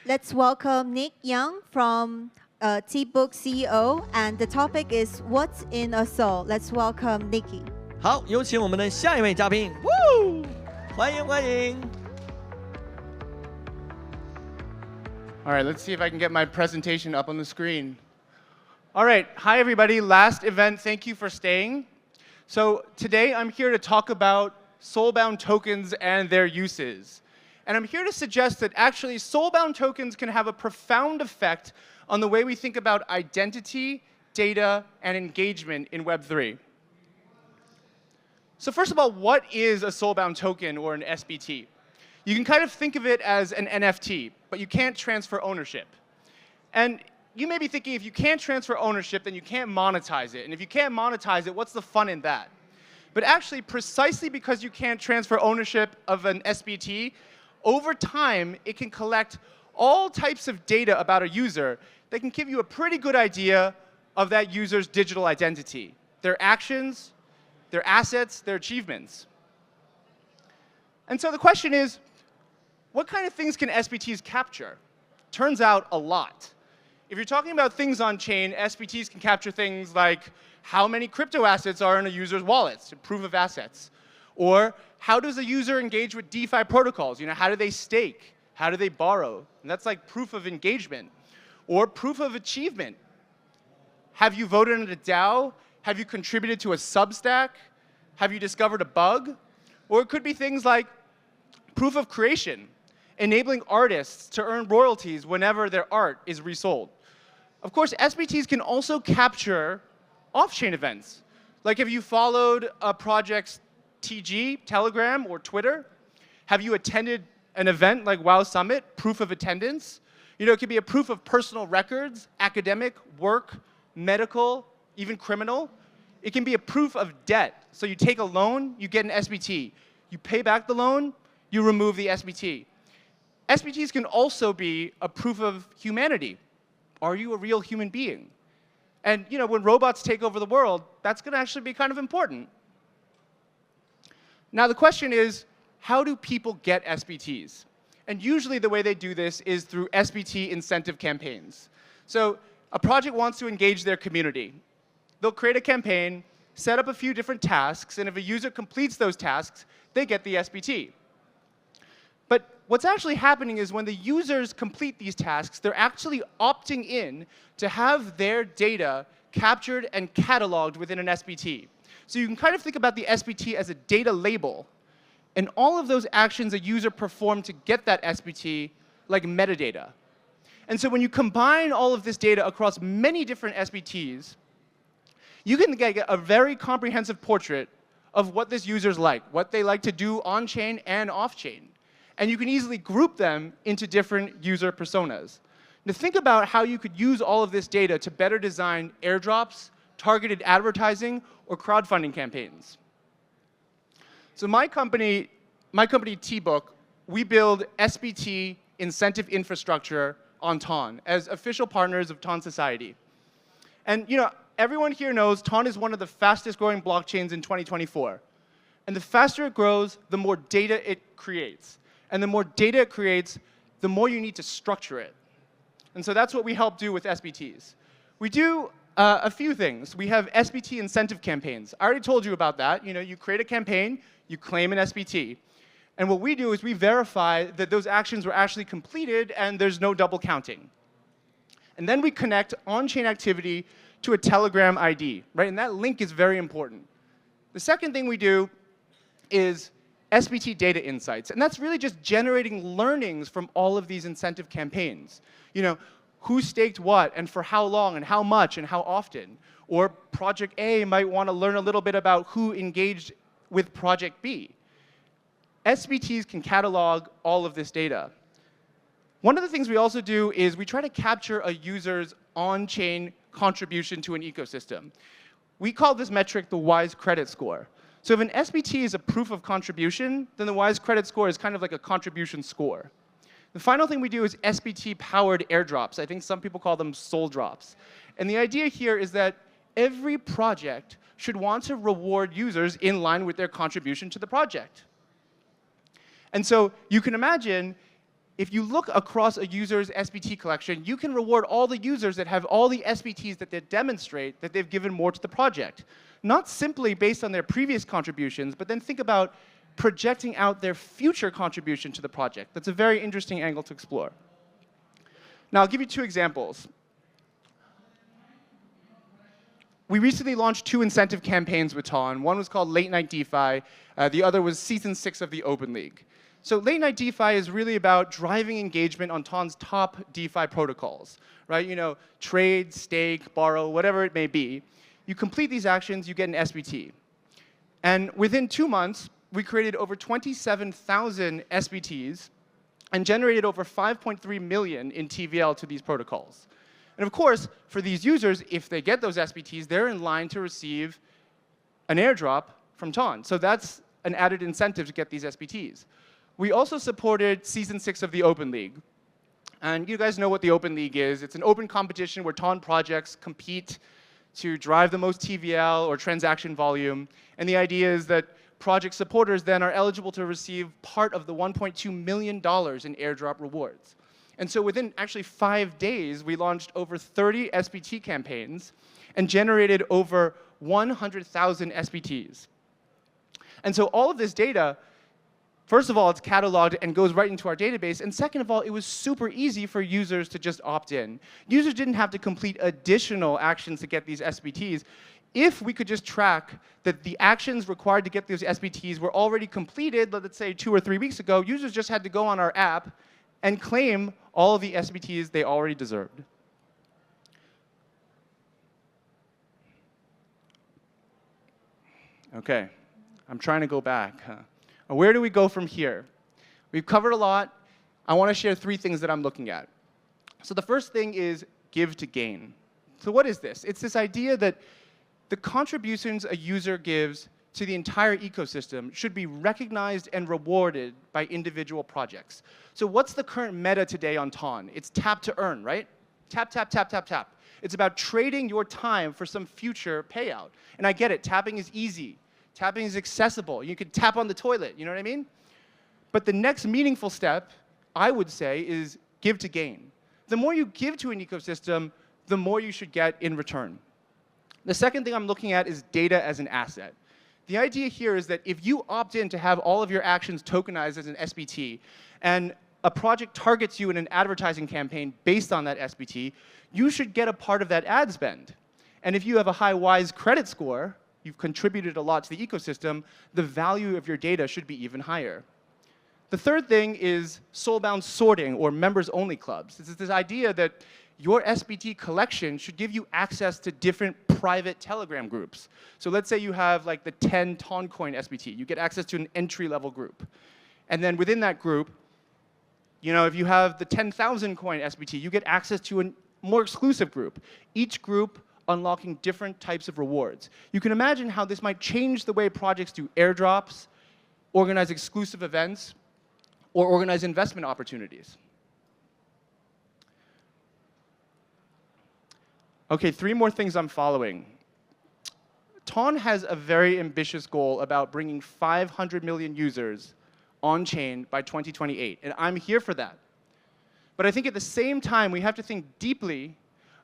Let's welcome Nick Young from T-Book CEO, and the topic is What's in a Soul. Let's welcome Nicky. 好，有请我们的下一位嘉宾，呜，欢迎欢迎。All right, let's see if I can get my presentation up on the screen. All right, hi everybody. Last event, thank you for staying. So today I'm here to talk about soulbound tokens and their uses. And I'm here to suggest that actually soulbound tokens can have a profound effect on the way we think about identity, data, and engagement in Web3. So first of all, what is a soulbound token or an SBT? You can kind of think of it as an NFT, but you can't transfer ownership. And you may be thinking, if you can't transfer ownership, then you can't monetize it. And if you can't monetize it, what's the fun in that? But actually, precisely because you can't transfer ownership of an SBT, over time, it can collect all types of data about a user that can give you a pretty good idea of that user's digital identity, their actions, their assets, their achievements. And so the question is, what kind of things can SBTs capture? Turns out a lot. If you're talking about things on chain, SBTs can capture things like how many crypto assets are in a user's wallets, proof of assets. Or how does a user engage with DeFi protocols? How do they stake? How do they borrow? And that's like proof of engagement. Or proof of achievement. Have you voted in a DAO? Have you contributed to a Substack? Have you discovered a bug? Or it could be things like proof of creation, enabling artists to earn royalties whenever their art is resold. Of course, SBTs can also capture off-chain events. Like, have you followed a project's TG, Telegram, or Twitter? Have you attended an event like WoW Summit, proof of attendance? It could be a proof of personal records, academic, work, medical, even criminal. It can be a proof of debt. So you take a loan, you get an SBT. You pay back the loan, you remove the SBT. SBTs can also be a proof of humanity. Are you a real human being? And when robots take over the world, that's going to actually be kind of important. Now the question is, how do people get SBTs? And usually the way they do this is through SBT incentive campaigns. So a project wants to engage their community. They'll create a campaign, set up a few different tasks, and if a user completes those tasks, they get the SBT. But what's actually happening is when the users complete these tasks, they're actually opting in to have their data captured and cataloged within an SBT. So you can kind of think about the SBT as a data label, and all of those actions a user performed to get that SBT like metadata. And so when you combine all of this data across many different SBTs, you can get a very comprehensive portrait of what this user's like, what they like to do on-chain and off-chain. And you can easily group them into different user personas. Now think about how you could use all of this data to better design airdrops, targeted advertising, or crowdfunding campaigns. So my company T-Book, we build SBT incentive infrastructure on TON as official partners of TON Society. And everyone here knows TON is one of the fastest growing blockchains in 2024. And the faster it grows, the more data it creates. And the more data it creates, the more you need to structure it. And so that's what we help do with SBTs. We do a few things. We have SBT incentive campaigns. I already told you about that. You create a campaign, you claim an SBT. And what we do is we verify that those actions were actually completed and there's no double counting. And then we connect on-chain activity to a Telegram ID, right? And that link is very important. The second thing we do is SBT data insights. And that's really just generating learnings from all of these incentive campaigns. Who staked what, and for how long, and how much, and how often. Or Project A might want to learn a little bit about who engaged with Project B. SBTs can catalog all of this data. One of the things we also do is we try to capture a user's on-chain contribution to an ecosystem. We call this metric the WISE credit score. So if an SBT is a proof of contribution, then the WISE credit score is kind of like a contribution score. The final thing we do is SBT-powered airdrops. I think some people call them soul drops. And the idea here is that every project should want to reward users in line with their contribution to the project. And so you can imagine if you look across a user's SBT collection, you can reward all the users that have all the SBTs that they demonstrate that they've given more to the project. Not simply based on their previous contributions, but then think about projecting out their future contribution to the project. That's a very interesting angle to explore. Now, I'll give you 2 examples. We recently launched 2 incentive campaigns with Ton. One was called Late Night DeFi. The other was Season 6 of the Open League. So Late Night DeFi is really about driving engagement on Ton's top DeFi protocols, right? You know, trade, stake, borrow, whatever it may be. You complete these actions, you get an SBT. And within 2 months, we created over 27,000 SBTs and generated over 5.3 million in TVL to these protocols. And of course, for these users, if they get those SBTs, they're in line to receive an airdrop from Ton. So that's an added incentive to get these SBTs. We also supported Season 6 of the Open League. And you guys know what the Open League is. It's an open competition where Ton projects compete to drive the most TVL or transaction volume. And the idea is that project supporters then are eligible to receive part of the $1.2 million in airdrop rewards. And so within actually 5 days, we launched over 30 SBT campaigns and generated over 100,000 SBTs. And so all of this data, first of all, it's cataloged and goes right into our database. And second of all, it was super easy for users to just opt in. Users didn't have to complete additional actions to get these SBTs. If we could just track that the actions required to get those SBTs were already completed, let's say 2 or 3 weeks ago, users just had to go on our app and claim all of the SBTs they already deserved. OK, I'm trying to go back. Where do we go from here? We've covered a lot. I want to share 3 things that I'm looking at. So the first thing is give to gain. So what is this? It's this idea that the contributions a user gives to the entire ecosystem should be recognized and rewarded by individual projects. So what's the current meta today on Ton? It's tap to earn, right? Tap, tap, tap, tap, tap. It's about trading your time for some future payout. And I get it. Tapping is easy. Tapping is accessible. You can tap on the toilet. You know what I mean? But the next meaningful step, I would say, is give to gain. The more you give to an ecosystem, the more you should get in return. The second thing I'm looking at is data as an asset. The idea here is that if you opt in to have all of your actions tokenized as an SBT, and a project targets you in an advertising campaign based on that SBT, you should get a part of that ad spend. And if you have a high WISE credit score, you've contributed a lot to the ecosystem, the value of your data should be even higher. The third thing is soul-bound sorting, or members-only clubs. This is this idea that your SBT collection should give you access to different private Telegram groups. So let's say you have like the 10 Toncoin SBT. You get access to an entry-level group. And then within that group, you know, if you have the 10,000 coin SBT, you get access to a more exclusive group. Each group unlocking different types of rewards. You can imagine how this might change the way projects do airdrops, organize exclusive events, or organize investment opportunities. OK, 3 more things I'm following. Ton has a very ambitious goal about bringing 500 million users on-chain by 2028, and I'm here for that. But I think at the same time, we have to think deeply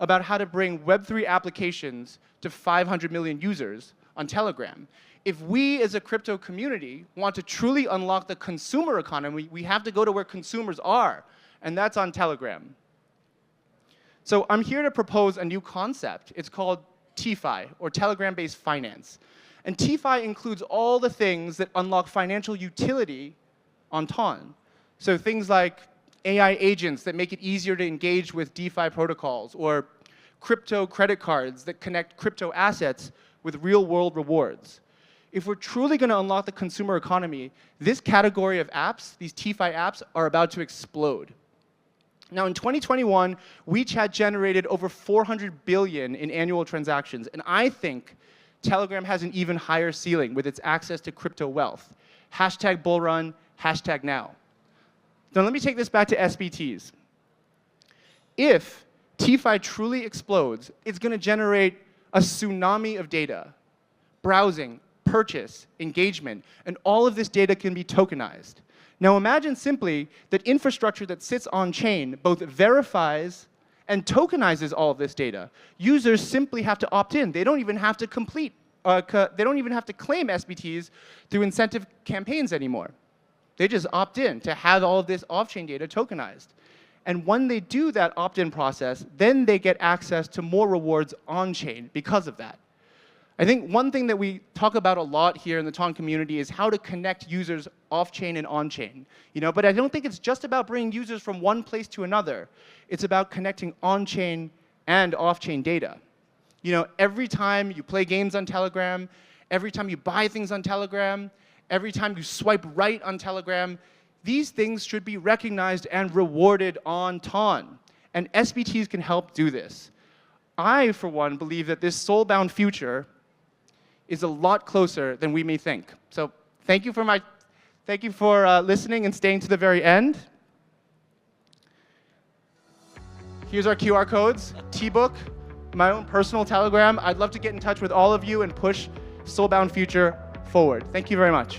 about how to bring Web3 applications to 500 million users on Telegram. If we, as a crypto community, want to truly unlock the consumer economy, we have to go to where consumers are, and that's on Telegram. So I'm here to propose a new concept. It's called TeFi, or Telegram-based finance. And TeFi includes all the things that unlock financial utility on Ton. So things like AI agents that make it easier to engage with DeFi protocols, or crypto credit cards that connect crypto assets with real-world rewards. If we're truly going to unlock the consumer economy, this category of apps, these TeFi apps, are about to explode. Now, in 2021, WeChat generated over 400 billion in annual transactions. And I think Telegram has an even higher ceiling with its access to crypto wealth. Hashtag bullrun, hashtag now. Now, let me take this back to SBTs. If TeFi truly explodes, it's going to generate a tsunami of data. Browsing, purchase, engagement, and all of this data can be tokenized. Now imagine simply that infrastructure that sits on-chain both verifies and tokenizes all of this data. Users simply have to opt in. They don't even have to they don't even have to claim SBTs through incentive campaigns anymore. They just opt in to have all of this off-chain data tokenized. And when they do that opt-in process, then they get access to more rewards on-chain because of that. I think one thing that we talk about a lot here in the Ton community is how to connect users off-chain and on-chain. But I don't think it's just about bringing users from one place to another. It's about connecting on-chain and off-chain data. Every time you play games on Telegram, every time you buy things on Telegram, every time you swipe right on Telegram, these things should be recognized and rewarded on Ton. And SBTs can help do this. I, for one, believe that this soul-bound future is a lot closer than we may think. So thank you for listening and staying to the very end. Here's our QR codes, T-Book, my own personal Telegram. I'd love to get in touch with all of you and push soul-bound future forward. Thank you very much.